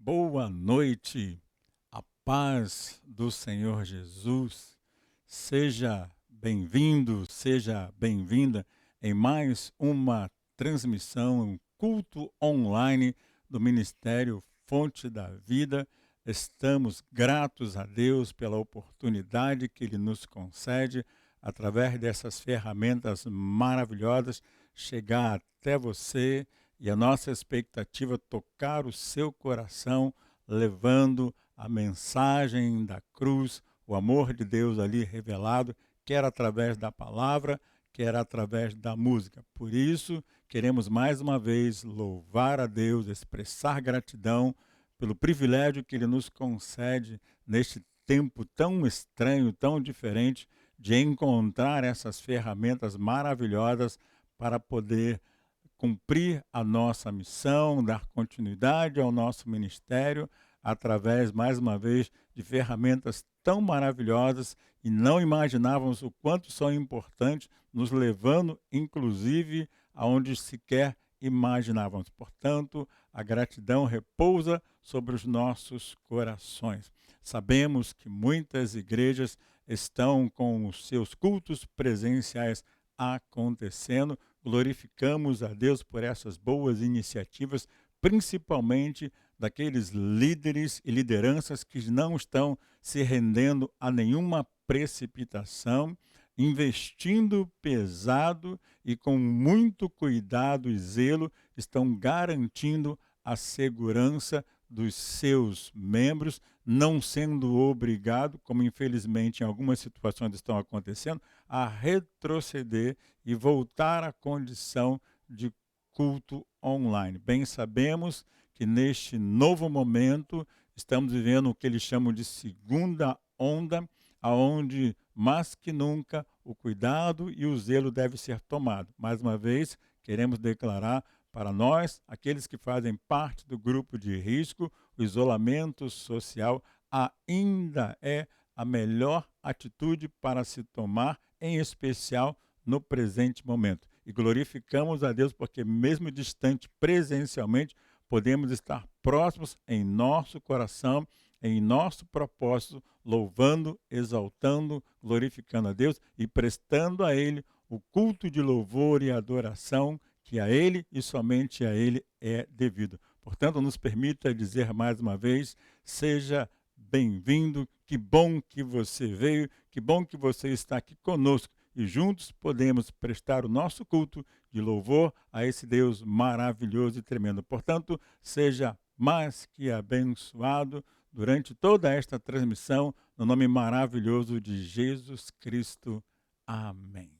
Boa noite, a paz do Senhor Jesus. Seja bem-vindo, seja bem-vinda em mais uma transmissão, um culto online do Ministério Fonte da Vida. Estamos gratos a Deus pela oportunidade que Ele nos concede, através dessas ferramentas maravilhosas, chegar até você. E a nossa expectativa é tocar o seu coração, levando a mensagem da cruz, o amor de Deus ali revelado, quer através da palavra, quer através da música. Por isso, queremos mais uma vez louvar a Deus, expressar gratidão pelo privilégio que Ele nos concede neste tempo tão estranho, tão diferente, de encontrar essas ferramentas maravilhosas para poder cumprir a nossa missão, dar continuidade ao nosso ministério, através, mais uma vez, de ferramentas tão maravilhosas e não imaginávamos o quanto são importantes, nos levando, inclusive, aonde sequer imaginávamos. Portanto, a gratidão repousa sobre os nossos corações. Sabemos que muitas igrejas estão com os seus cultos presenciais acontecendo. Glorificamos a Deus por essas boas iniciativas, principalmente daqueles líderes e lideranças que não estão se rendendo a nenhuma precipitação, investindo pesado e com muito cuidado e zelo, estão garantindo a segurança dos seus membros, não sendo obrigado, como infelizmente em algumas situações estão acontecendo, a retroceder e voltar à condição de culto online. Bem sabemos que neste novo momento estamos vivendo o que eles chamam de segunda onda, aonde mais que nunca o cuidado e o zelo deve ser tomado. Mais uma vez, queremos declarar para nós, aqueles que fazem parte do grupo de risco, o isolamento social ainda é a melhor atitude para se tomar, em especial no presente momento. E glorificamos a Deus porque mesmo distante presencialmente, podemos estar próximos em nosso coração, em nosso propósito, louvando, exaltando, glorificando a Deus e prestando a Ele o culto de louvor e adoração que a Ele e somente a Ele é devido. Portanto, nos permita dizer mais uma vez, seja bem-vindo, que bom que você veio, que bom que você está aqui conosco e juntos podemos prestar o nosso culto de louvor a esse Deus maravilhoso e tremendo. Portanto, seja mais que abençoado durante toda esta transmissão, no nome maravilhoso de Jesus Cristo. Amém.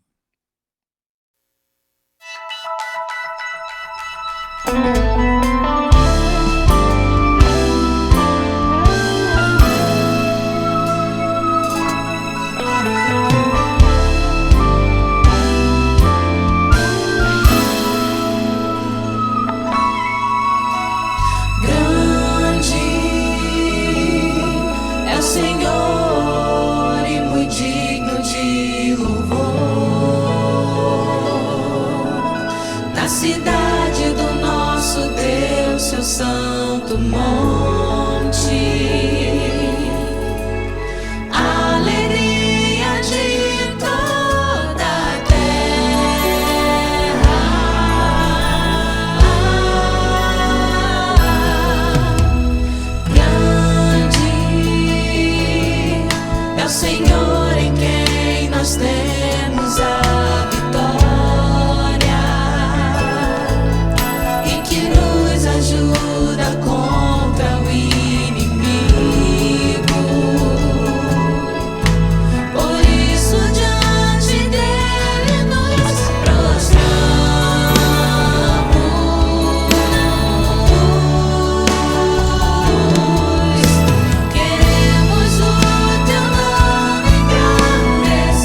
Santo monte, alegria de toda a terra, grande é o Senhor em quem nós temos a vitória. Ajuda contra o inimigo. Por isso diante dele nos prostramos. Queremos o teu nome engrandecer.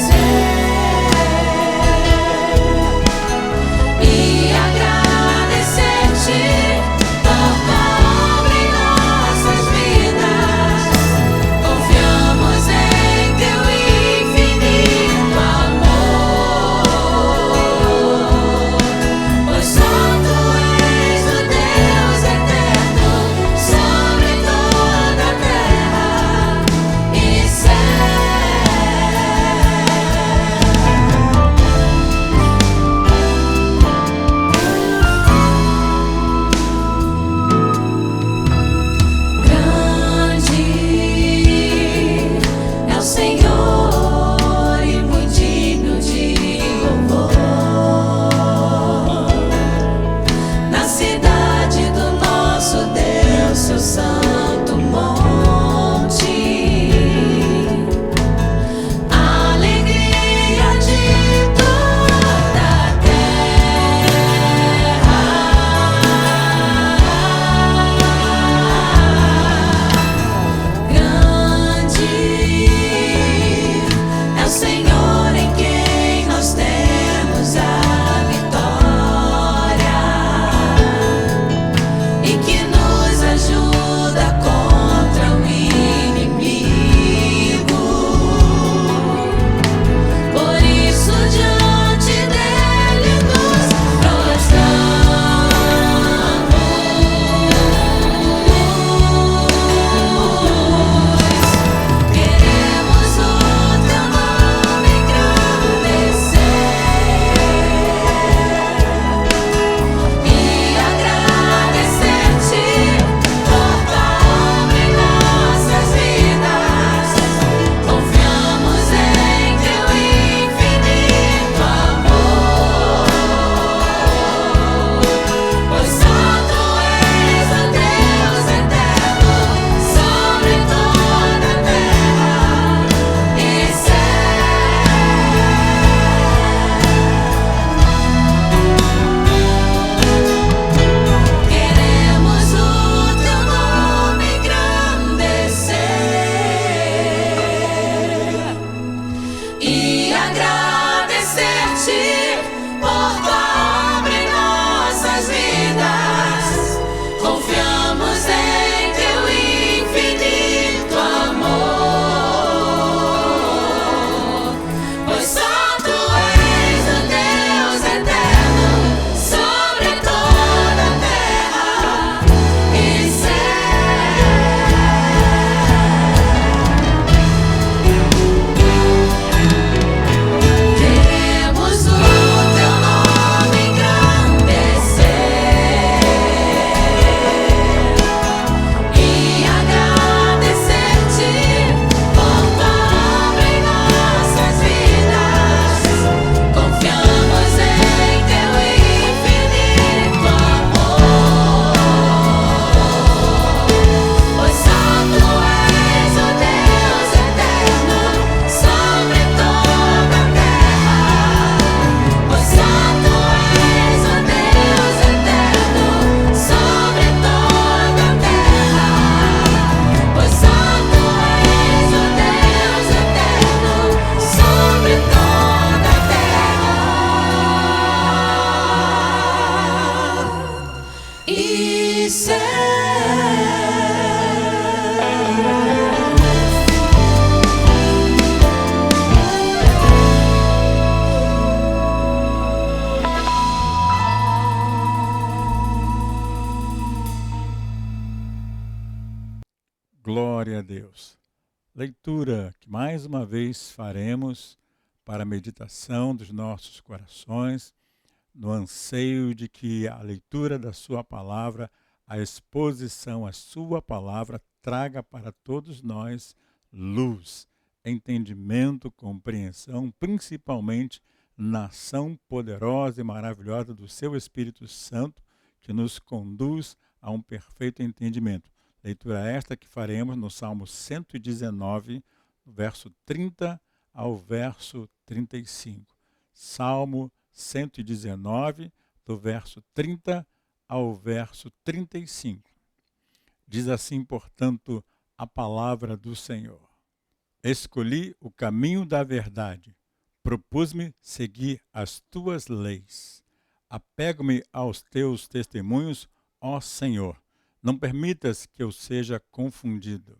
Glória a Deus. Leitura que mais uma vez faremos para a meditação dos nossos corações, no anseio de que a leitura da sua palavra, a exposição à sua palavra, traga para todos nós luz, entendimento, compreensão, principalmente na ação poderosa e maravilhosa do seu Espírito Santo, que nos conduz a um perfeito entendimento. Leitura esta que faremos no Salmo 119, verso 30 ao verso 35. Salmo 119, do verso 30 ao verso 35. Diz assim, portanto, a palavra do Senhor. Escolhi o caminho da verdade, propus-me seguir as tuas leis. Apego-me aos teus testemunhos, ó Senhor. Não permitas que eu seja confundido.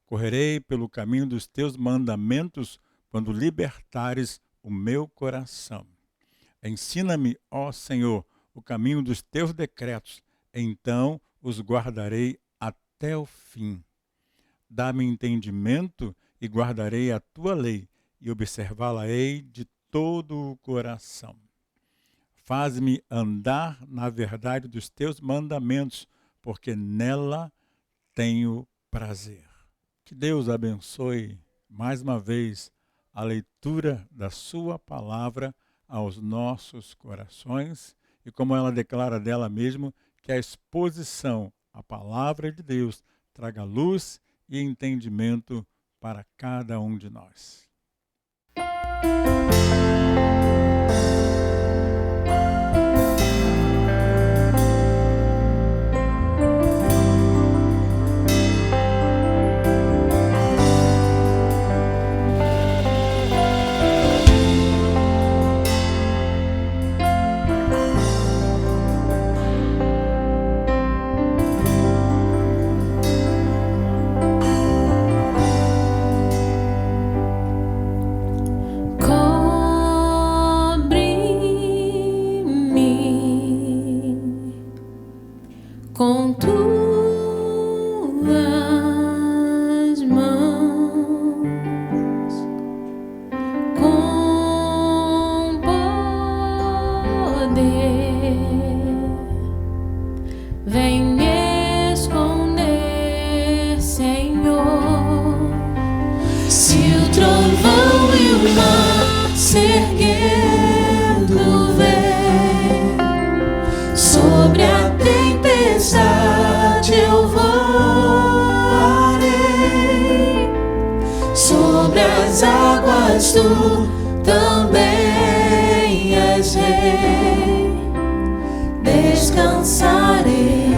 Correrei pelo caminho dos teus mandamentos quando libertares o meu coração. Ensina-me, ó Senhor, o caminho dos teus decretos, então os guardarei até o fim. Dá-me entendimento e guardarei a tua lei, e observá-la-ei de todo o coração. Faz-me andar na verdade dos teus mandamentos, porque nela tenho prazer. Que Deus abençoe mais uma vez a leitura da sua palavra aos nossos corações e, como ela declara dela mesma, que a exposição à palavra de Deus traga luz e entendimento para cada um de nós. Com tuas mãos, com poder, vem me esconder, Senhor. Se o trovão e o mar se erguendo vem sobre a tempestade, eu voarei sobre as águas, tu também és rei. Descansarei,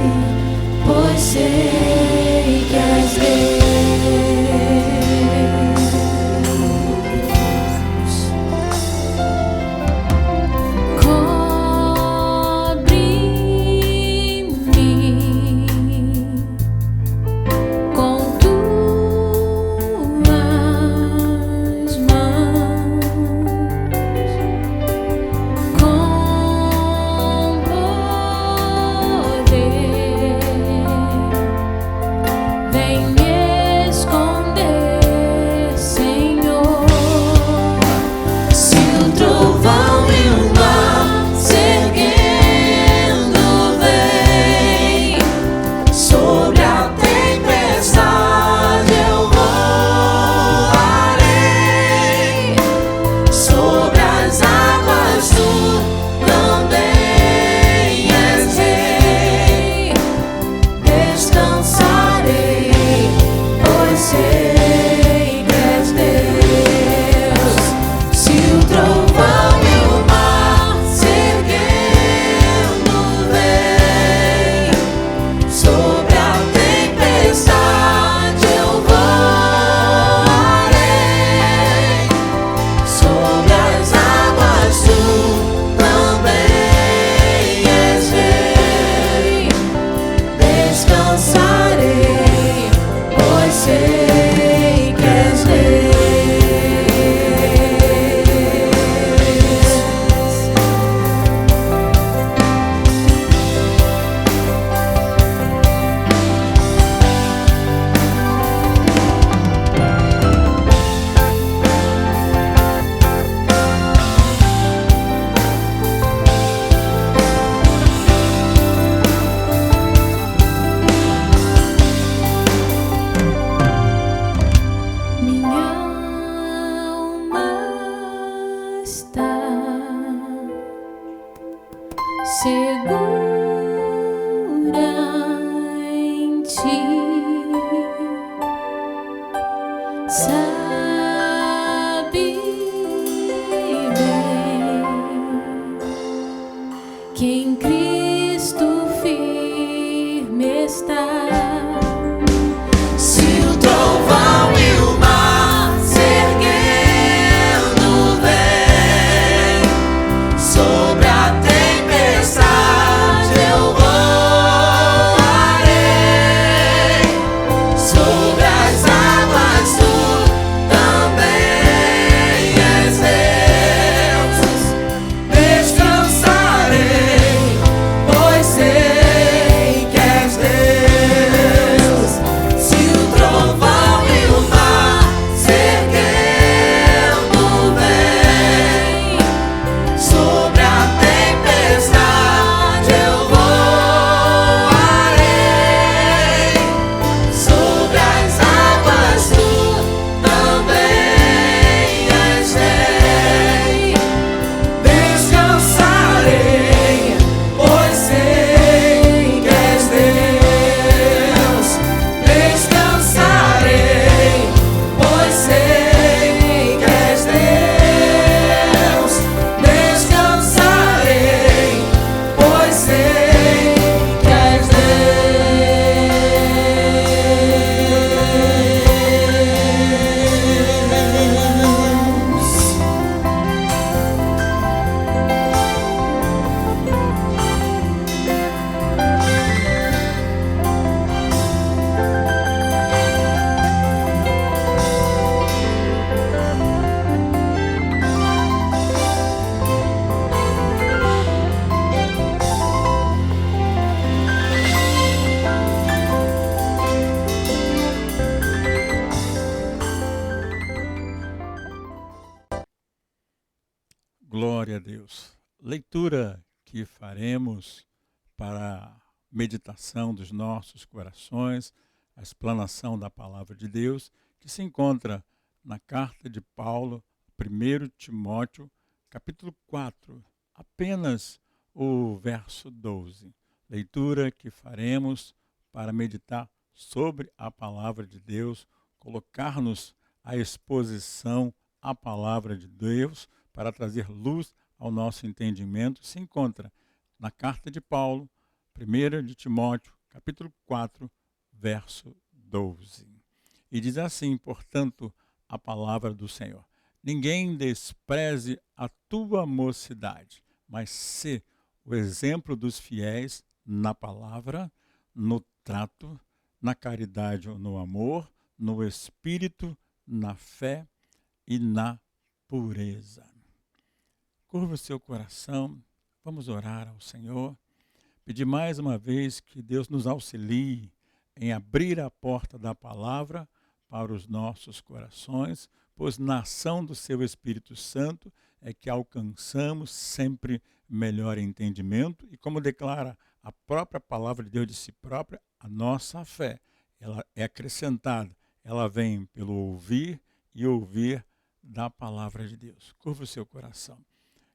pois sei que és Deus. está segura em ti. Sabe bem que em Cristo firme está. Se o trovão e o mar se erguendo vem sobre a tempestade, eu voarei. Sobre as águas tu também és Deus. Descansarei, pois sei que és Deus. Se o trovão e o mar se erguendo vem sobre a tempestade, eu voarei. Sobre as águas tu também és Rei. Descansarei, pois sei que és Deus. Descansarei, pois sei que és Deus. Descansarei, pois sei que és Deus. Glória a Deus. Leitura que faremos para a meditação dos nossos corações, a explanação da palavra de Deus, que se encontra na carta de Paulo, 1 Timóteo, capítulo 4, apenas o verso 12. Leitura que faremos para meditar sobre a palavra de Deus, colocar-nos à exposição à palavra de Deus, para trazer luz ao nosso entendimento, se encontra na carta de Paulo, 1 de Timóteo, capítulo 4, verso 12. E diz assim, portanto, a palavra do Senhor: ninguém despreze a tua mocidade, mas sê o exemplo dos fiéis na palavra, no trato, na caridade ou no amor, no espírito, na fé e na pureza. Curva o seu coração, vamos orar ao Senhor, pedir mais uma vez que Deus nos auxilie em abrir a porta da palavra para os nossos corações, pois na ação do seu Espírito Santo é que alcançamos sempre melhor entendimento e, como declara a própria palavra de Deus de si própria, a nossa fé, ela é acrescentada, ela vem pelo ouvir e ouvir da palavra de Deus. Curva o seu coração.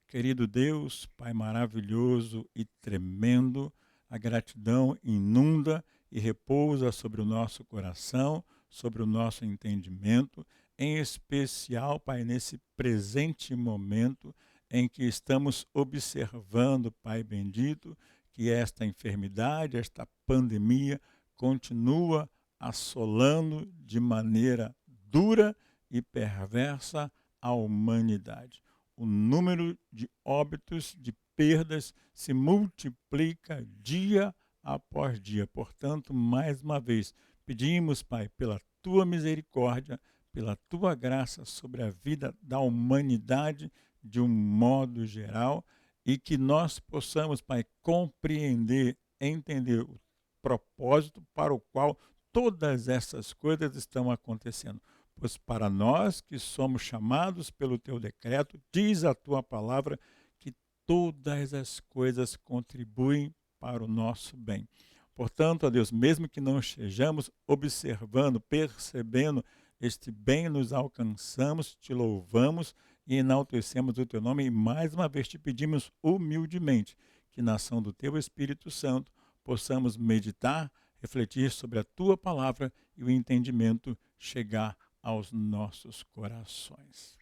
Querido Deus, Pai maravilhoso e tremendo, a gratidão inunda e repousa sobre o nosso coração, sobre o nosso entendimento, em especial, Pai, nesse presente momento em que estamos observando, Pai bendito, que esta enfermidade, esta pandemia, continua assolando de maneira dura e perversa a humanidade. O número de óbitos, de perdas, se multiplica dia após dia. Portanto, mais uma vez, pedimos, Pai, pela Tua misericórdia, pela Tua graça sobre a vida da humanidade de um modo geral e que nós possamos, Pai, compreender, entender o propósito para o qual todas essas coisas estão acontecendo. Pois para nós que somos chamados pelo Teu decreto, diz a Tua palavra que todas as coisas contribuem para o nosso bem. Portanto, ó Deus, mesmo que não estejamos observando, percebendo este bem, nos alcançamos, Te louvamos e enaltecemos o teu nome, e mais uma vez te pedimos humildemente que na ação do teu Espírito Santo possamos meditar, refletir sobre a tua palavra e o entendimento chegar aos nossos corações.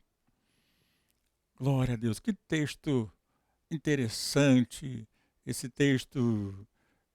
Glória a Deus, que texto interessante, esse texto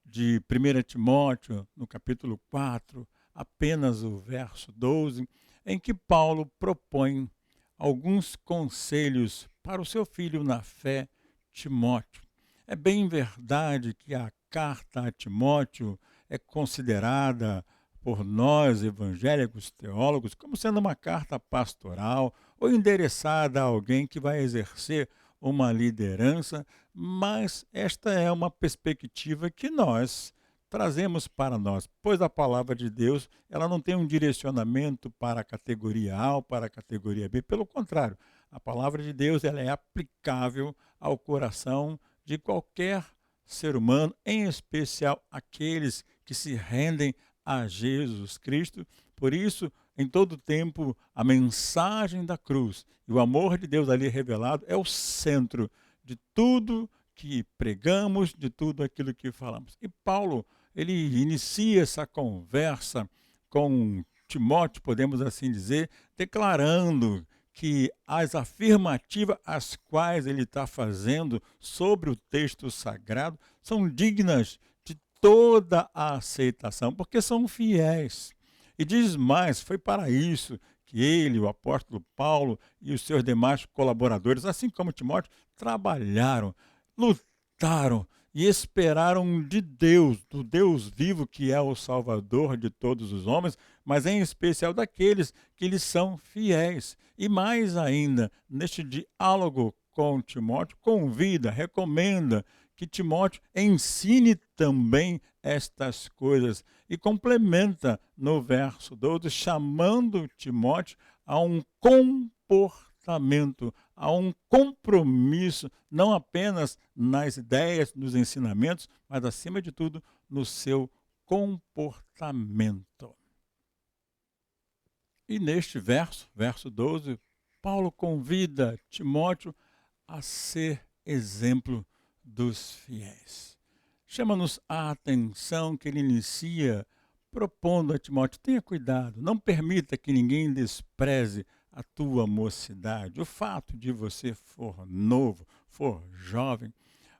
de 1 Timóteo, no capítulo 4, apenas o verso 12, em que Paulo propõe alguns conselhos para o seu filho na fé, Timóteo. É bem verdade que a carta a Timóteo é considerada por nós, evangélicos, teólogos, como sendo uma carta pastoral ou endereçada a alguém que vai exercer uma liderança, mas esta é uma perspectiva que nós trazemos para nós, pois a palavra de Deus ela não tem um direcionamento para a categoria A ou para a categoria B, pelo contrário, a palavra de Deus ela é aplicável ao coração de qualquer ser humano, em especial aqueles que se rendem a Jesus Cristo. Por isso, em todo tempo, a mensagem da cruz e o amor de Deus ali revelado é o centro de tudo que pregamos, de tudo aquilo que falamos. E Paulo, ele inicia essa conversa com Timóteo, podemos assim dizer, declarando que as afirmativas às quais ele está fazendo sobre o texto sagrado são dignas de toda a aceitação, porque são fiéis. E diz mais, foi para isso que ele, o apóstolo Paulo e os seus demais colaboradores, assim como Timóteo, trabalharam, lutaram e esperaram de Deus, do Deus vivo que é o Salvador de todos os homens, mas em especial daqueles que lhes são fiéis. E mais ainda, neste diálogo com Timóteo, convida, recomenda que Timóteo ensine também estas coisas e complementa no verso 12, chamando Timóteo a um comportamento, a um compromisso, não apenas nas ideias, nos ensinamentos, mas acima de tudo no seu comportamento. E neste verso, verso 12, Paulo convida Timóteo a ser exemplo dos fiéis. Chama-nos a atenção que ele inicia propondo a Timóteo, tenha cuidado, não permita que ninguém despreze a tua mocidade, o fato de você for novo, for jovem,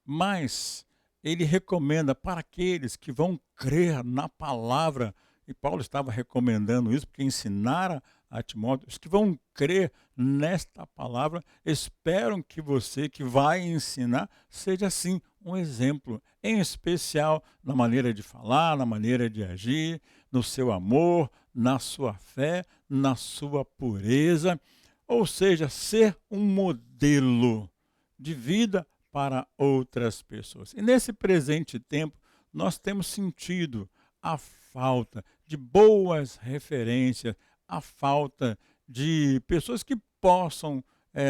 mas ele recomenda para aqueles que vão crer na palavra, e Paulo estava recomendando isso, porque ensinara a Timóteo, os que vão crer nesta palavra, esperam que você que vai ensinar seja assim um exemplo, em especial na maneira de falar, na maneira de agir, no seu amor, na sua fé, na sua pureza, ou seja, ser um modelo de vida para outras pessoas. E nesse presente tempo, nós temos sentido a falta de boas referências, a falta de pessoas que possam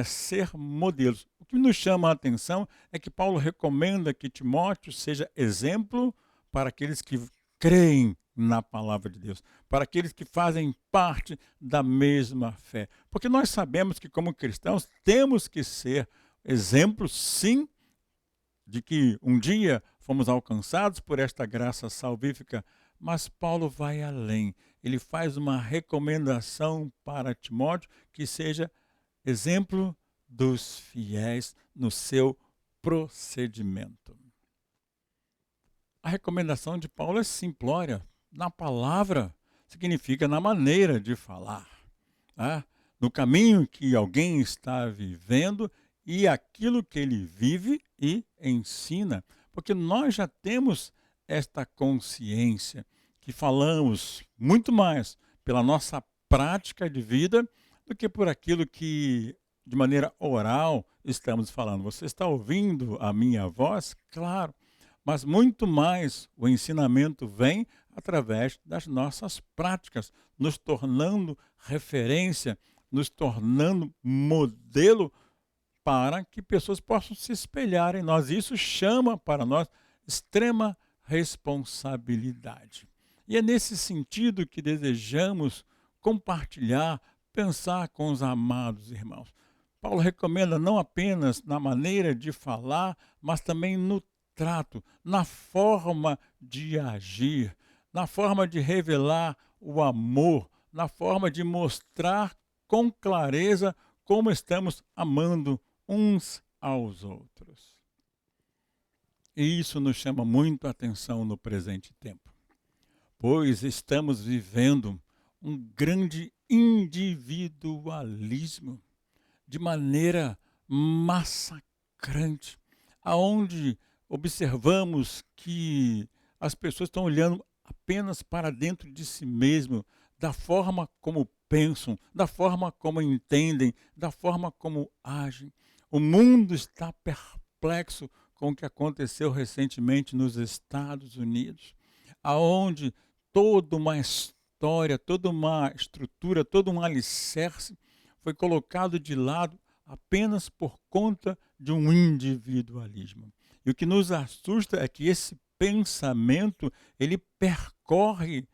ser modelos. O que nos chama a atenção é que Paulo recomenda que Timóteo seja exemplo para aqueles que creem na palavra de Deus, para aqueles que fazem parte da mesma fé. Porque nós sabemos que, como cristãos, temos que ser exemplos, sim, de que um dia fomos alcançados por esta graça salvífica, mas Paulo vai além. Ele faz uma recomendação para Timóteo que seja exemplo dos fiéis no seu procedimento. A recomendação de Paulo é simplória. Na palavra significa na maneira de falar, tá? No caminho que alguém está vivendo e aquilo que ele vive e ensina. Porque nós já temos esta consciência que falamos muito mais pela nossa prática de vida do que por aquilo que, de maneira oral, estamos falando. Você está ouvindo a minha voz? Claro, mas muito mais o ensinamento vem através das nossas práticas, nos tornando referência, nos tornando modelo para que pessoas possam se espelhar em nós. Isso chama para nós extrema responsabilidade. E é nesse sentido que desejamos compartilhar, pensar com os amados irmãos. Paulo recomenda não apenas na maneira de falar, mas também no trato, na forma de agir, na forma de revelar o amor, na forma de mostrar com clareza como estamos amando uns aos outros. E isso nos chama muito a atenção no presente tempo, pois estamos vivendo um grande individualismo de maneira massacrante, aonde observamos que as pessoas estão olhando apenas para dentro de si mesmo, da forma como pensam, da forma como entendem, da forma como agem. O mundo está perplexo com o que aconteceu recentemente nos Estados Unidos, aonde toda uma história, toda uma estrutura, todo um alicerce foi colocado de lado apenas por conta de um individualismo. E o que nos assusta é que esse pensamento, ele percorre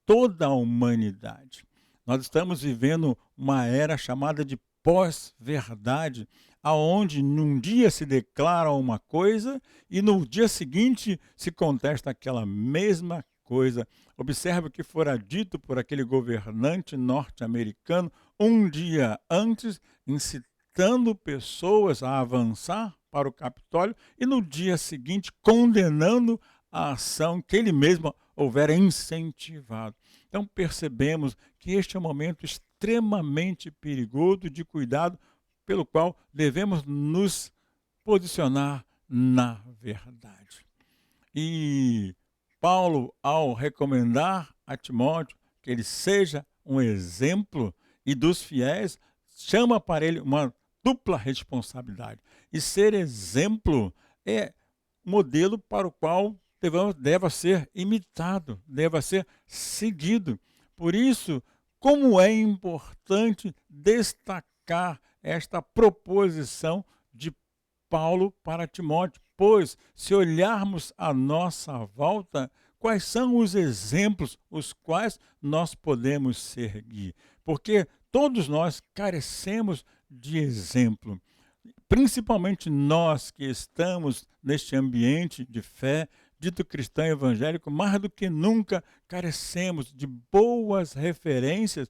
toda a humanidade. Nós estamos vivendo uma era chamada de pós-verdade, aonde num dia se declara uma coisa e no dia seguinte se contesta aquela mesma coisa. Observe o que fora dito por aquele governante norte-americano um dia antes, incitando pessoas a avançar para o Capitólio e no dia seguinte condenando a ação que ele mesmo houvera incentivado. Então percebemos que este é um momento extremamente perigoso de cuidado pelo qual devemos nos posicionar na verdade. E Paulo, ao recomendar a Timóteo que ele seja um exemplo e dos fiéis, chama para ele uma dupla responsabilidade. E ser exemplo é modelo para o qual deva ser imitado, deva ser seguido. Por isso, como é importante destacar esta proposição de Paulo para Timóteo, pois se olharmos à nossa volta, quais são os exemplos os quais nós podemos seguir? Porque todos nós carecemos de exemplo, principalmente nós que estamos neste ambiente de fé, dito cristão evangélico, mais do que nunca carecemos de boas referências,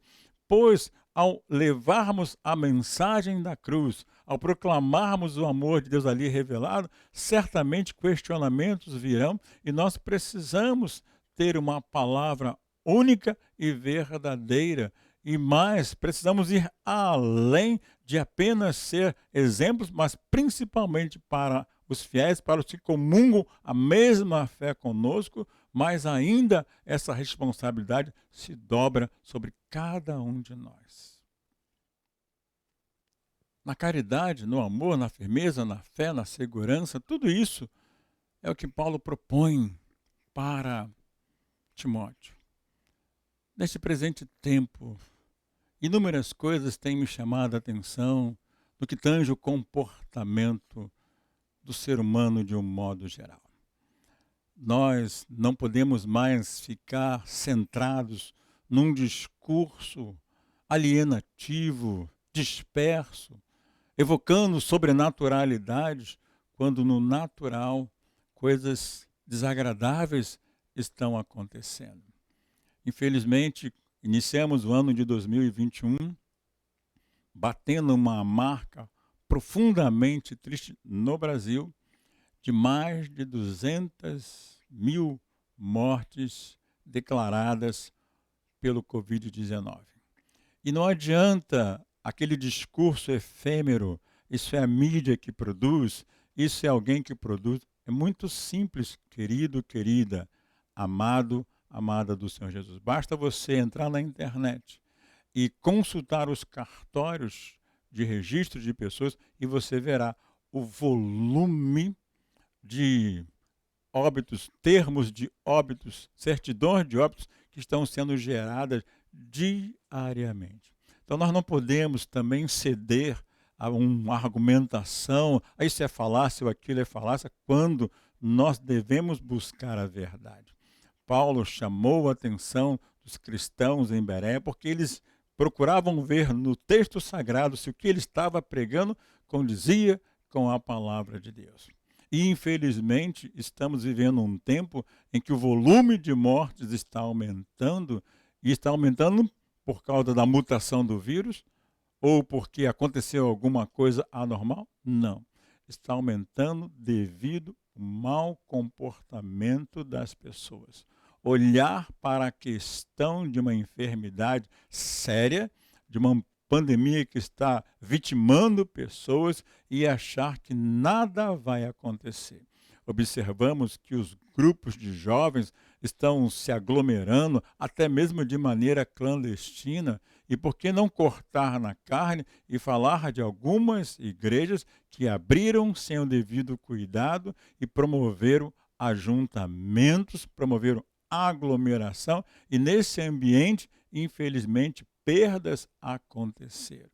pois ao levarmos a mensagem da cruz, ao proclamarmos o amor de Deus ali revelado, certamente questionamentos virão e nós precisamos ter uma palavra única e verdadeira. E mais, precisamos ir além de apenas ser exemplos, mas principalmente para os fiéis, para os que comungam a mesma fé conosco, mas ainda essa responsabilidade se dobra sobre cada um de nós. Na caridade, no amor, na firmeza, na fé, na segurança, tudo isso é o que Paulo propõe para Timóteo. Neste presente tempo, inúmeras coisas têm me chamado a atenção no que tange o comportamento do ser humano de um modo geral. Nós não podemos mais ficar centrados num discurso alienativo, disperso, evocando sobrenaturalidades, quando no natural coisas desagradáveis estão acontecendo. Infelizmente, iniciamos o ano de 2021 batendo uma marca profundamente triste no Brasil, de mais de 200 mil mortes declaradas pelo Covid-19. E não adianta aquele discurso efêmero, isso é a mídia que produz, isso é alguém que produz. É muito simples, querido, querida, amado, amada do Senhor Jesus. Basta você entrar na internet e consultar os cartórios de registro de pessoas e você verá o volume de óbitos, termos de óbitos, certidões de óbitos que estão sendo geradas diariamente. Então nós não podemos também ceder a uma argumentação, isso é falácia ou aquilo é falácia, quando nós devemos buscar a verdade. Paulo chamou a atenção dos cristãos em Bereia porque eles procuravam ver no texto sagrado se o que ele estava pregando condizia com a palavra de Deus. E, infelizmente, estamos vivendo um tempo em que o volume de mortes está aumentando, e está aumentando por causa da mutação do vírus, ou porque aconteceu alguma coisa anormal? Não. Está aumentando devido ao mau comportamento das pessoas. Olhar para a questão de uma enfermidade séria, de uma pandemia que está vitimando pessoas e achar que nada vai acontecer. Observamos que os grupos de jovens estão se aglomerando, até mesmo de maneira clandestina, e por que não cortar na carne e falar de algumas igrejas que abriram sem o devido cuidado e promoveram ajuntamentos, promoveram aglomeração, e nesse ambiente, infelizmente, perdas aconteceram.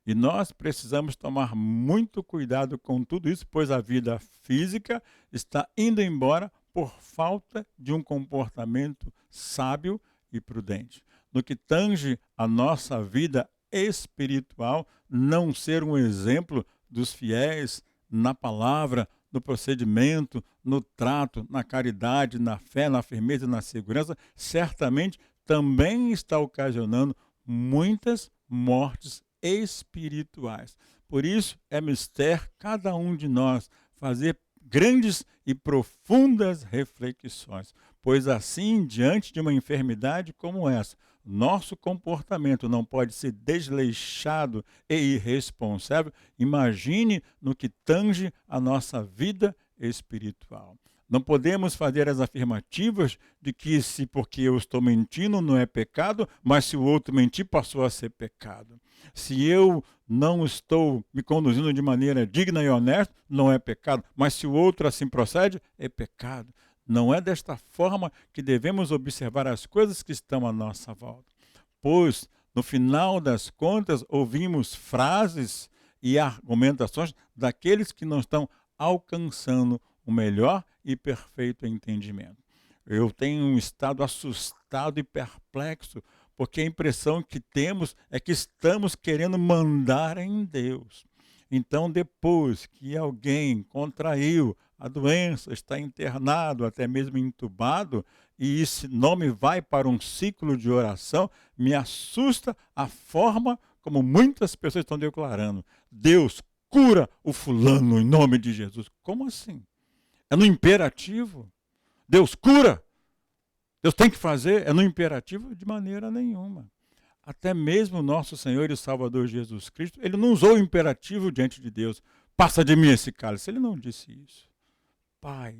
E nós precisamos tomar muito cuidado com tudo isso, pois a vida física está indo embora por falta de um comportamento sábio e prudente. No que tange a nossa vida espiritual, não ser um exemplo dos fiéis na palavra, no procedimento, no trato, na caridade, na fé, na firmeza e na segurança, certamente também está ocasionando muitas mortes espirituais. Por isso é mister cada um de nós fazer grandes e profundas reflexões, pois assim, diante de uma enfermidade como essa, nosso comportamento não pode ser desleixado e irresponsável. Imagine no que tange a nossa vida espiritual. Não podemos fazer as afirmativas de que se porque eu estou mentindo não é pecado, mas se o outro mentir passou a ser pecado. Se eu não estou me conduzindo de maneira digna e honesta, não é pecado, mas se o outro assim procede, é pecado. Não é desta forma que devemos observar as coisas que estão à nossa volta. Pois, no final das contas, ouvimos frases e argumentações daqueles que não estão alcançando o melhor e perfeito entendimento. Eu tenho estado assustado e perplexo, porque a impressão que temos é que estamos querendo mandar em Deus. Então, depois que alguém contraiu a doença, está internado, até mesmo entubado, e esse nome vai para um ciclo de oração, me assusta a forma como muitas pessoas estão declarando: Deus, cura o fulano em nome de Jesus. Como assim? É no imperativo. Deus cura. Deus tem que fazer. É no imperativo? De maneira nenhuma. Até mesmo nosso Senhor e Salvador Jesus Cristo, ele não usou o imperativo diante de Deus. Passa de mim esse cálice. Ele não disse isso. Pai,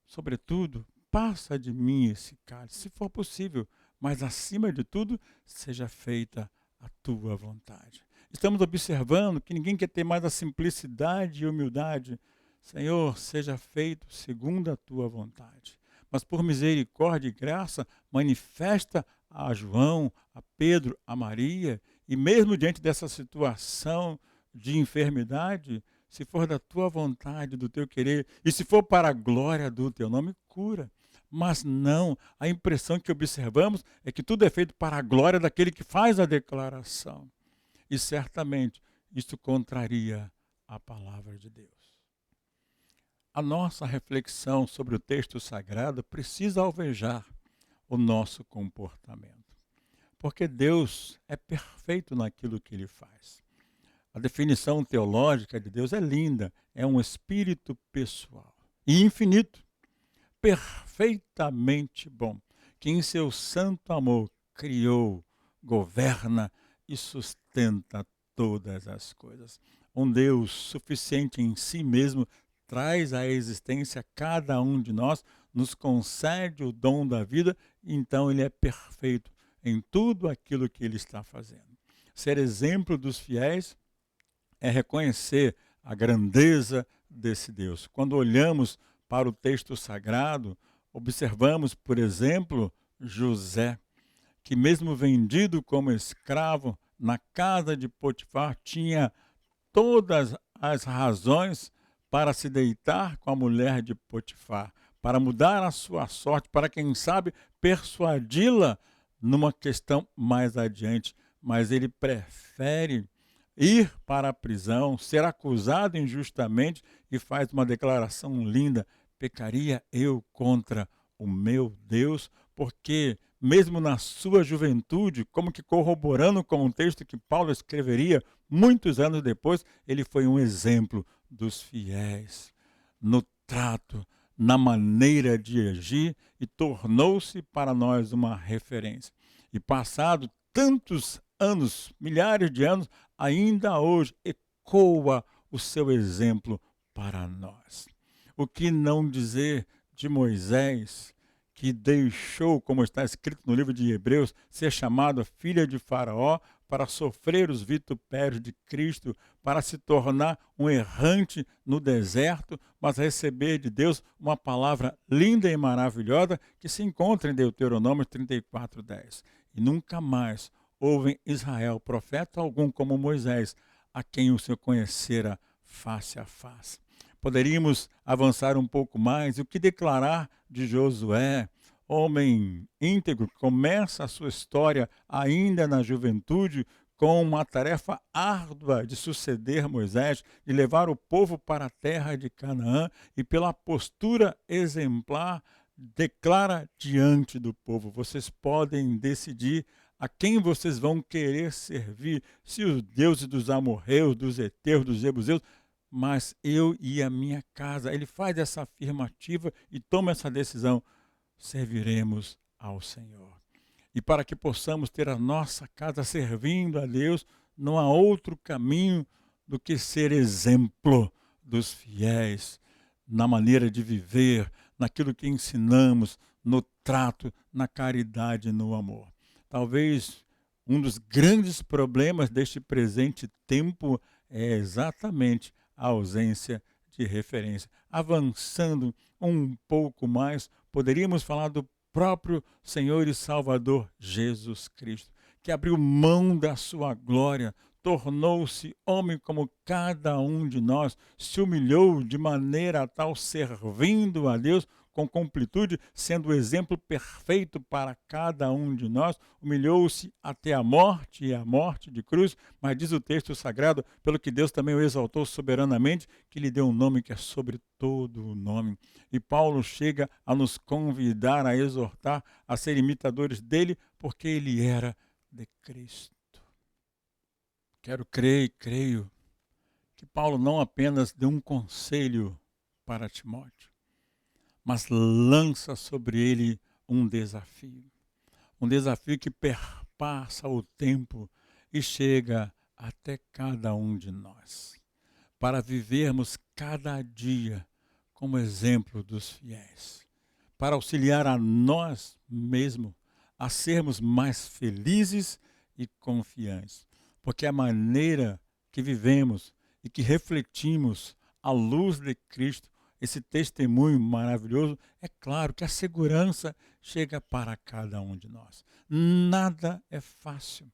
sobretudo, passa de mim esse cálice, se for possível, mas acima de tudo, seja feita a tua vontade. Estamos observando que ninguém quer ter mais a simplicidade e humildade. Senhor, seja feito segundo a tua vontade. Mas por misericórdia e graça, manifesta a João, a Pedro, a Maria, e mesmo diante dessa situação de enfermidade, se for da tua vontade, do teu querer, e se for para a glória do teu nome, cura. Mas não, a impressão que observamos é que tudo é feito para a glória daquele que faz a declaração. E certamente isso contraria a palavra de Deus. A nossa reflexão sobre o texto sagrado precisa alvejar o nosso comportamento, porque Deus é perfeito naquilo que Ele faz. A definição teológica de Deus é linda, é um espírito pessoal e infinito, perfeitamente bom, que em seu santo amor criou, governa e sustenta todas as coisas. Um Deus suficiente em si mesmo traz à existência cada um de nós, nos concede o dom da vida, e então Ele é perfeito em tudo aquilo que Ele está fazendo. Ser exemplo dos fiéis é reconhecer a grandeza desse Deus. Quando olhamos para o texto sagrado, observamos, por exemplo, José, que mesmo vendido como escravo na casa de Potifar, tinha todas as razões para se deitar com a mulher de Potifar, para mudar a sua sorte, para, quem sabe, persuadi-la numa questão mais adiante, mas ele prefere ir para a prisão, ser acusado injustamente e faz uma declaração linda: pecaria eu contra o meu Deus? Porque mesmo na sua juventude, como que corroborando com um texto que Paulo escreveria muitos anos depois, ele foi um exemplo dos fiéis no trato, na maneira de agir e tornou-se para nós uma referência. E passado tantos anos, milhares de anos, ainda hoje ecoa o seu exemplo para nós. O que não dizer de Moisés, que deixou, como está escrito no livro de Hebreus, ser chamado filha de Faraó para sofrer os vitupérios de Cristo, para se tornar um errante no deserto, mas receber de Deus uma palavra linda e maravilhosa que se encontra em Deuteronômio 34:10. E nunca mais houve em Israel profeta algum como Moisés, a quem o Senhor conhecera face a face. Poderíamos avançar um pouco mais. E o que declarar de Josué, homem íntegro, que começa a sua história ainda na juventude, com uma tarefa árdua de suceder Moisés, de levar o povo para a terra de Canaã, e pela postura exemplar, declara diante do povo: vocês podem decidir a quem vocês vão querer servir, se os deuses dos amorreus, dos heteus, dos jebuseus, mas eu e a minha casa. Ele faz essa afirmativa e toma essa decisão: serviremos ao Senhor. E para que possamos ter a nossa casa servindo a Deus, não há outro caminho do que ser exemplo dos fiéis, na maneira de viver, naquilo que ensinamos, no trato, na caridade e no amor. Talvez um dos grandes problemas deste presente tempo é exatamente a ausência de referência. Avançando um pouco mais, poderíamos falar do próprio Senhor e Salvador Jesus Cristo, que abriu mão da sua glória, tornou-se homem como cada um de nós, se humilhou de maneira tal, servindo a Deus com completude, sendo o exemplo perfeito para cada um de nós, humilhou-se até a morte e a morte de cruz, mas diz o texto sagrado, pelo que Deus também o exaltou soberanamente, que lhe deu um nome que é sobre todo o nome. E Paulo chega a nos convidar, a exortar, a ser imitadores dele, porque ele era de Cristo. Quero crer e creio que Paulo não apenas deu um conselho para Timóteo, mas lança sobre ele um desafio que perpassa o tempo e chega até cada um de nós, para vivermos cada dia como exemplo dos fiéis, para auxiliar a nós mesmos a sermos mais felizes e confiantes, porque a maneira que vivemos e que refletimos a luz de Cristo, esse testemunho maravilhoso, é claro que a segurança chega para cada um de nós. Nada é fácil,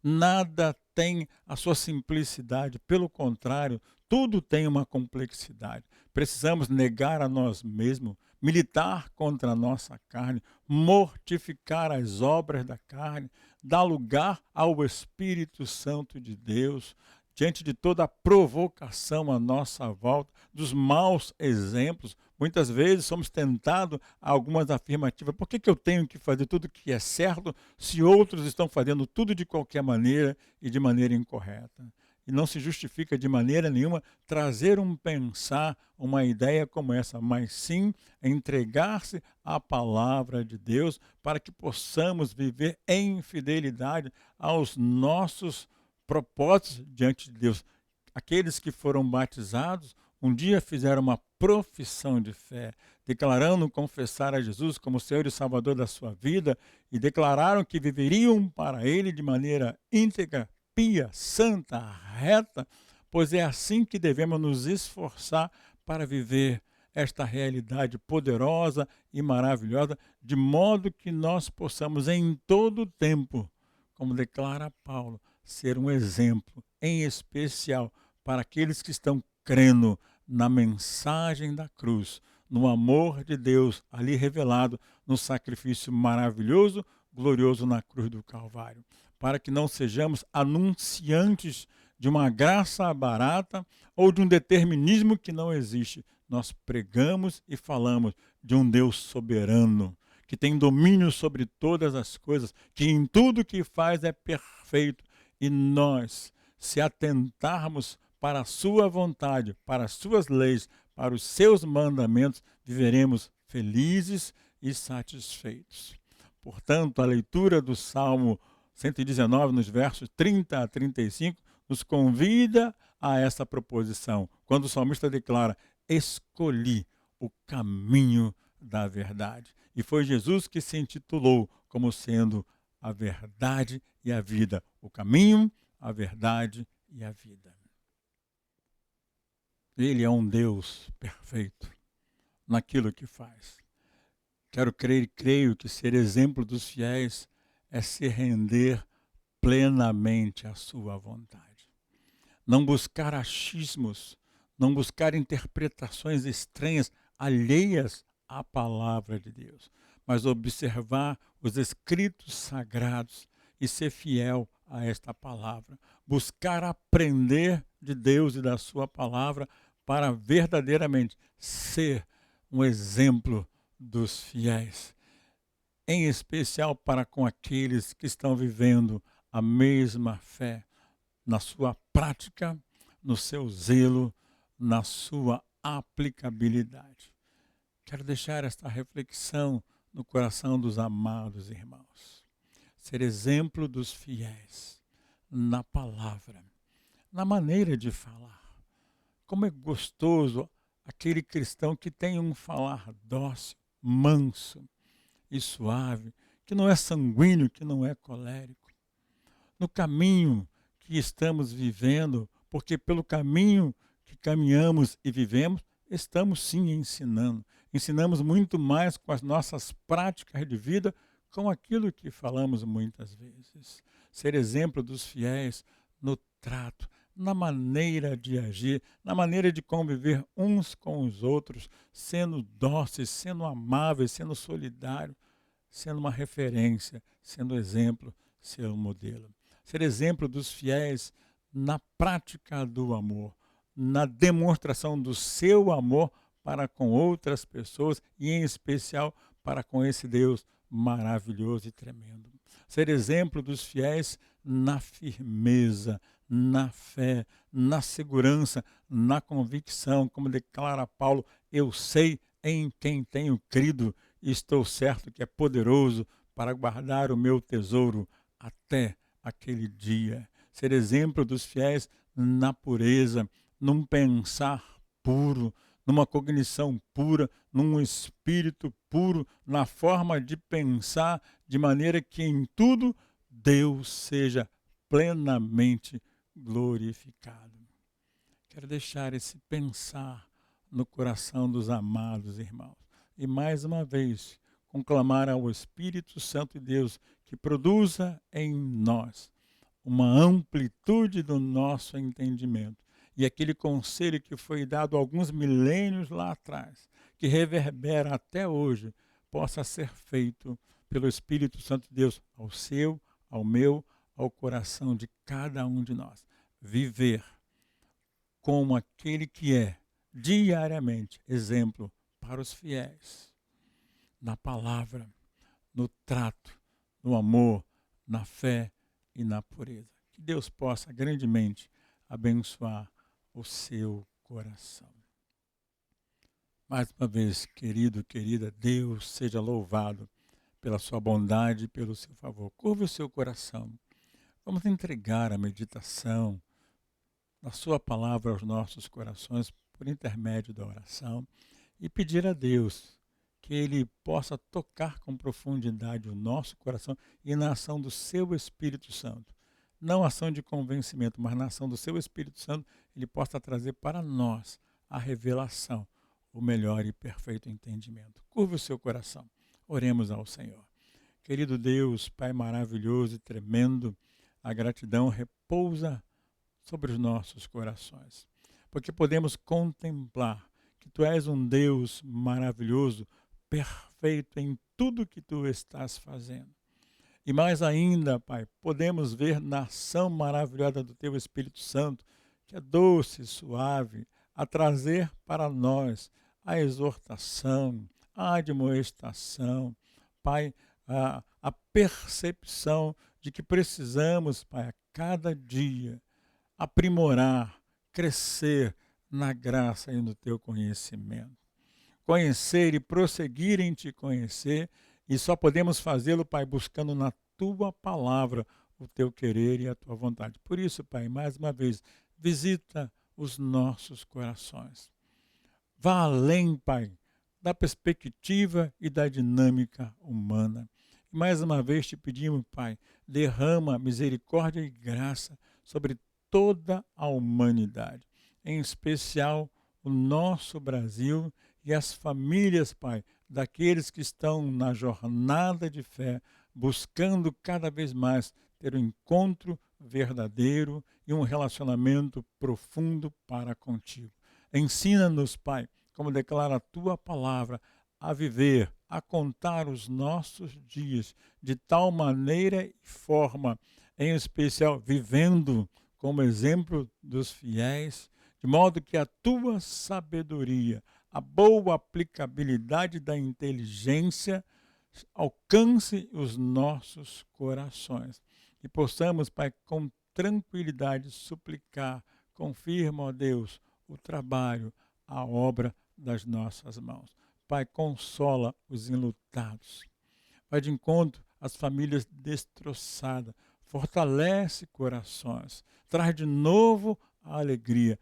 nada tem a sua simplicidade, pelo contrário, tudo tem uma complexidade. Precisamos negar a nós mesmos, militar contra a nossa carne, mortificar as obras da carne, dar lugar ao Espírito Santo de Deus, diante de toda a provocação à nossa volta, dos maus exemplos. Muitas vezes somos tentados a algumas afirmativas. Por que eu tenho que fazer tudo que é certo se outros estão fazendo tudo de qualquer maneira e de maneira incorreta? E não se justifica de maneira nenhuma trazer um pensar, uma ideia como essa, mas sim entregar-se à palavra de Deus para que possamos viver em fidelidade aos nossos propósitos diante de Deus. Aqueles que foram batizados um dia fizeram uma profissão de fé, declarando confessar a Jesus como Senhor e Salvador da sua vida e declararam que viveriam para Ele de maneira íntegra, pia, santa, reta, pois é assim que devemos nos esforçar para viver esta realidade poderosa e maravilhosa, de modo que nós possamos em todo o tempo, como declara Paulo, ser um exemplo, em especial para aqueles que estão crendo na mensagem da cruz, no amor de Deus ali revelado, no sacrifício maravilhoso, glorioso na cruz do Calvário, para que não sejamos anunciantes de uma graça barata ou de um determinismo que não existe. Nós pregamos e falamos de um Deus soberano, que tem domínio sobre todas as coisas, que em tudo que faz é perfeito. E nós, se atentarmos para a sua vontade, para as suas leis, para os seus mandamentos, viveremos felizes e satisfeitos. Portanto, a leitura do Salmo 119, nos versos 30 a 35, nos convida a essa proposição, quando o salmista declara: escolhi o caminho da verdade. E foi Jesus que se intitulou como sendo a verdade e a vida. O caminho, a verdade e a vida. Ele é um Deus perfeito naquilo que faz. Quero crer e creio que ser exemplo dos fiéis é se render plenamente à sua vontade. Não buscar achismos, não buscar interpretações estranhas, alheias à palavra de Deus, mas observar os escritos sagrados e ser fiel a esta palavra. Buscar aprender de Deus e da sua palavra para verdadeiramente ser um exemplo dos fiéis, em especial para com aqueles que estão vivendo a mesma fé, na sua prática, no seu zelo, na sua aplicabilidade. Quero deixar esta reflexão no coração dos amados irmãos. Ser exemplo dos fiéis na palavra, na maneira de falar. Como é gostoso aquele cristão que tem um falar dócil, manso e suave, que não é sanguíneo, que não é colérico. No caminho que estamos vivendo, porque pelo caminho que caminhamos e vivemos, estamos sim ensinando. Ensinamos muito mais com as nossas práticas de vida, com aquilo que falamos muitas vezes. Ser exemplo dos fiéis no trato, na maneira de agir, na maneira de conviver uns com os outros, sendo dóceis, sendo amáveis, sendo solidários, sendo uma referência, sendo exemplo, sendo modelo. Ser exemplo dos fiéis na prática do amor, na demonstração do seu amor para com outras pessoas e, em especial, para com esse Deus maravilhoso e tremendo. Ser exemplo dos fiéis na firmeza, na fé, na segurança, na convicção, como declara Paulo: eu sei em quem tenho crido e estou certo que é poderoso para guardar o meu tesouro até aquele dia. Ser exemplo dos fiéis na pureza, num pensar puro, numa cognição pura, num espírito puro, na forma de pensar, de maneira que em tudo Deus seja plenamente glorificado. Quero deixar esse pensar no coração dos amados irmãos. E mais uma vez, conclamar ao Espírito Santo de Deus que produza em nós uma amplitude do nosso entendimento. E aquele conselho que foi dado alguns milênios lá atrás, que reverbera até hoje, possa ser feito pelo Espírito Santo de Deus ao seu, ao meu, ao coração de cada um de nós. Viver como aquele que é, diariamente, exemplo para os fiéis, na palavra, no trato, no amor, na fé e na pureza. Que Deus possa grandemente abençoar o seu coração. Mais uma vez, querido, querida, Deus seja louvado pela sua bondade e pelo seu favor. Curva o seu coração. Vamos entregar a meditação da sua palavra aos nossos corações por intermédio da oração e pedir a Deus que Ele possa tocar com profundidade o nosso coração e na ação do seu Espírito Santo. Não ação de convencimento, mas na ação do seu Espírito Santo, Ele possa trazer para nós a revelação, o melhor e perfeito entendimento. Curva o seu coração. Oremos ao Senhor. Querido Deus, Pai maravilhoso e tremendo, a gratidão repousa sobre os nossos corações, porque podemos contemplar que Tu és um Deus maravilhoso, perfeito em tudo que Tu estás fazendo. E mais ainda, Pai, podemos ver na ação maravilhosa do Teu Espírito Santo, que é doce e suave, a trazer para nós a exortação, a admoestação, Pai, a percepção de que precisamos, Pai, a cada dia aprimorar, crescer na graça e no Teu conhecimento. Conhecer e prosseguir em Te conhecer, e só podemos fazê-lo, Pai, buscando na Tua palavra o Teu querer e a Tua vontade. Por isso, Pai, mais uma vez, visita os nossos corações. Vá além, Pai, da perspectiva e da dinâmica humana. E mais uma vez te pedimos, Pai, derrama misericórdia e graça sobre toda a humanidade, em especial o nosso Brasil e as famílias, Pai, daqueles que estão na jornada de fé, buscando cada vez mais ter um encontro verdadeiro e um relacionamento profundo para contigo. Ensina-nos, Pai, como declara a Tua palavra, a viver, a contar os nossos dias de tal maneira e forma, em especial vivendo como exemplo dos fiéis, de modo que a Tua sabedoria, a boa aplicabilidade da inteligência alcance os nossos corações e possamos, Pai, com tranquilidade suplicar, confirma, ó Deus, o trabalho, a obra das nossas mãos. Pai, consola os enlutados, vai de encontro às famílias destroçadas, fortalece corações, traz de novo a alegria,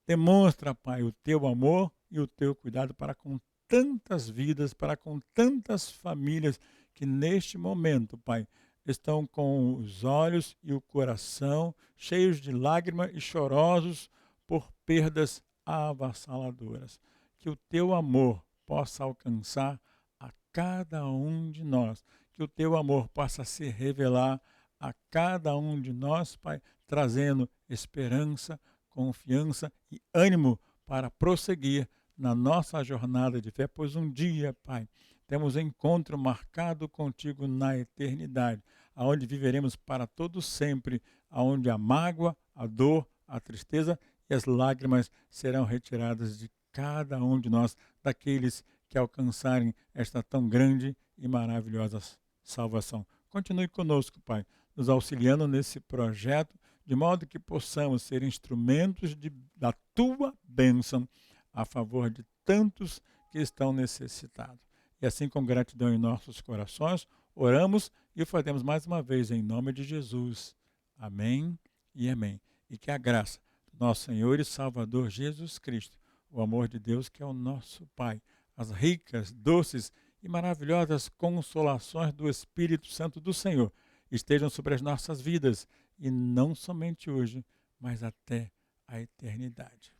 demonstra, Pai, o Teu amor e o Teu cuidado para com tantas vidas, para com tantas famílias que neste momento, Pai, estão com os olhos e o coração cheios de lágrimas e chorosos por perdas avassaladoras. Que o Teu amor possa alcançar a cada um de nós, que o Teu amor possa se revelar a cada um de nós, Pai, trazendo esperança, confiança e ânimo para prosseguir na nossa jornada de fé, pois um dia, Pai, temos um encontro marcado contigo na eternidade, aonde viveremos para todo sempre, aonde a mágoa, a dor, a tristeza e as lágrimas serão retiradas de cada um de nós, daqueles que alcançarem esta tão grande e maravilhosa salvação. Continue conosco, Pai, nos auxiliando nesse projeto, de modo que possamos ser instrumentos da Tua bênção a favor de tantos que estão necessitados. E assim, com gratidão em nossos corações, oramos e o fazemos mais uma vez em nome de Jesus. Amém e amém. E que a graça do nosso Senhor e Salvador Jesus Cristo, o amor de Deus, que é o nosso Pai, as ricas, doces e maravilhosas consolações do Espírito Santo do Senhor estejam sobre as nossas vidas, e não somente hoje, mas até a eternidade.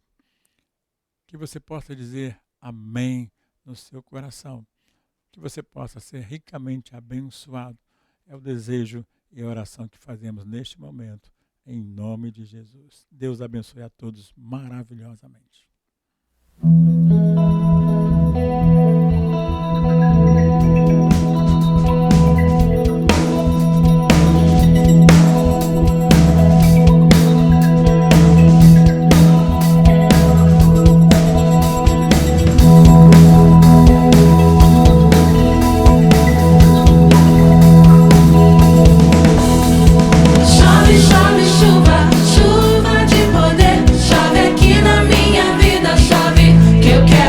Que você possa dizer amém no seu coração, que você possa ser ricamente abençoado. É o desejo e a oração que fazemos neste momento, em nome de Jesus. Deus abençoe a todos maravilhosamente. Chove, chove, chuva, chuva de poder. Chove aqui na minha vida, chove que eu quero.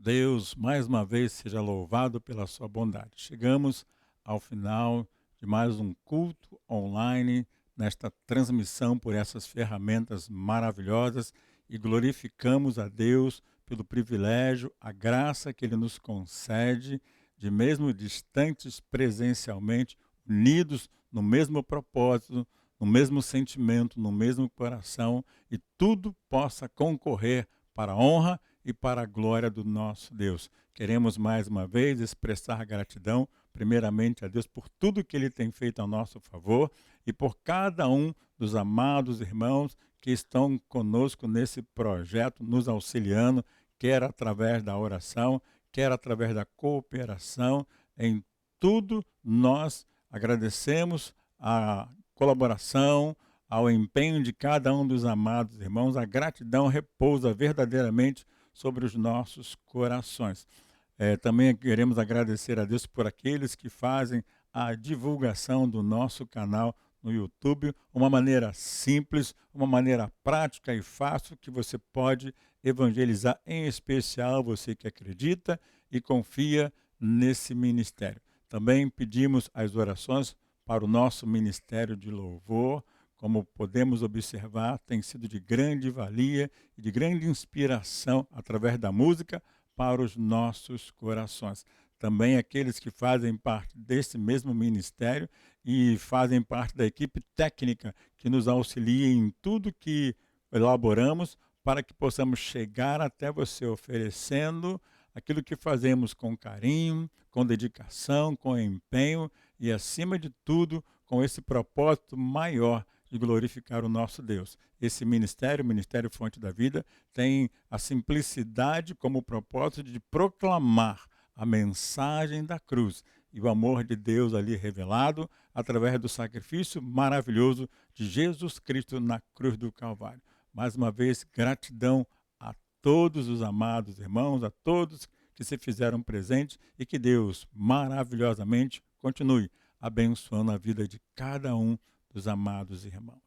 Deus, mais uma vez, seja louvado pela sua bondade. Chegamos ao final de mais um culto online, nesta transmissão por essas ferramentas maravilhosas e glorificamos a Deus pelo privilégio, a graça que Ele nos concede de mesmo distantes presencialmente, unidos no mesmo propósito, no mesmo sentimento, no mesmo coração e tudo possa concorrer para a honra e para a glória do nosso Deus. Queremos mais uma vez expressar gratidão, primeiramente a Deus por tudo que Ele tem feito a nosso favor e por cada um dos amados irmãos que estão conosco nesse projeto, nos auxiliando, quer através da oração, quer através da cooperação. Em tudo nós agradecemos a colaboração, ao empenho de cada um dos amados irmãos. A gratidão repousa verdadeiramente sobre os nossos corações. Também queremos agradecer a Deus por aqueles que fazem a divulgação do nosso canal no YouTube, uma maneira simples, uma maneira prática e fácil que você pode evangelizar, em especial você que acredita e confia nesse ministério. Também pedimos as orações para o nosso ministério de louvor. Como podemos observar, tem sido de grande valia e de grande inspiração através da música para os nossos corações. Também aqueles que fazem parte desse mesmo ministério e fazem parte da equipe técnica que nos auxilia em tudo que elaboramos para que possamos chegar até você oferecendo aquilo que fazemos com carinho, com dedicação, com empenho e, acima de tudo, com esse propósito maior de glorificar o nosso Deus. Esse ministério, o Ministério Fonte da Vida, tem a simplicidade como propósito de proclamar a mensagem da cruz e o amor de Deus ali revelado através do sacrifício maravilhoso de Jesus Cristo na cruz do Calvário. Mais uma vez, gratidão a todos os amados irmãos, a todos que se fizeram presentes e que Deus maravilhosamente continue abençoando a vida de cada um dos amados irmãos.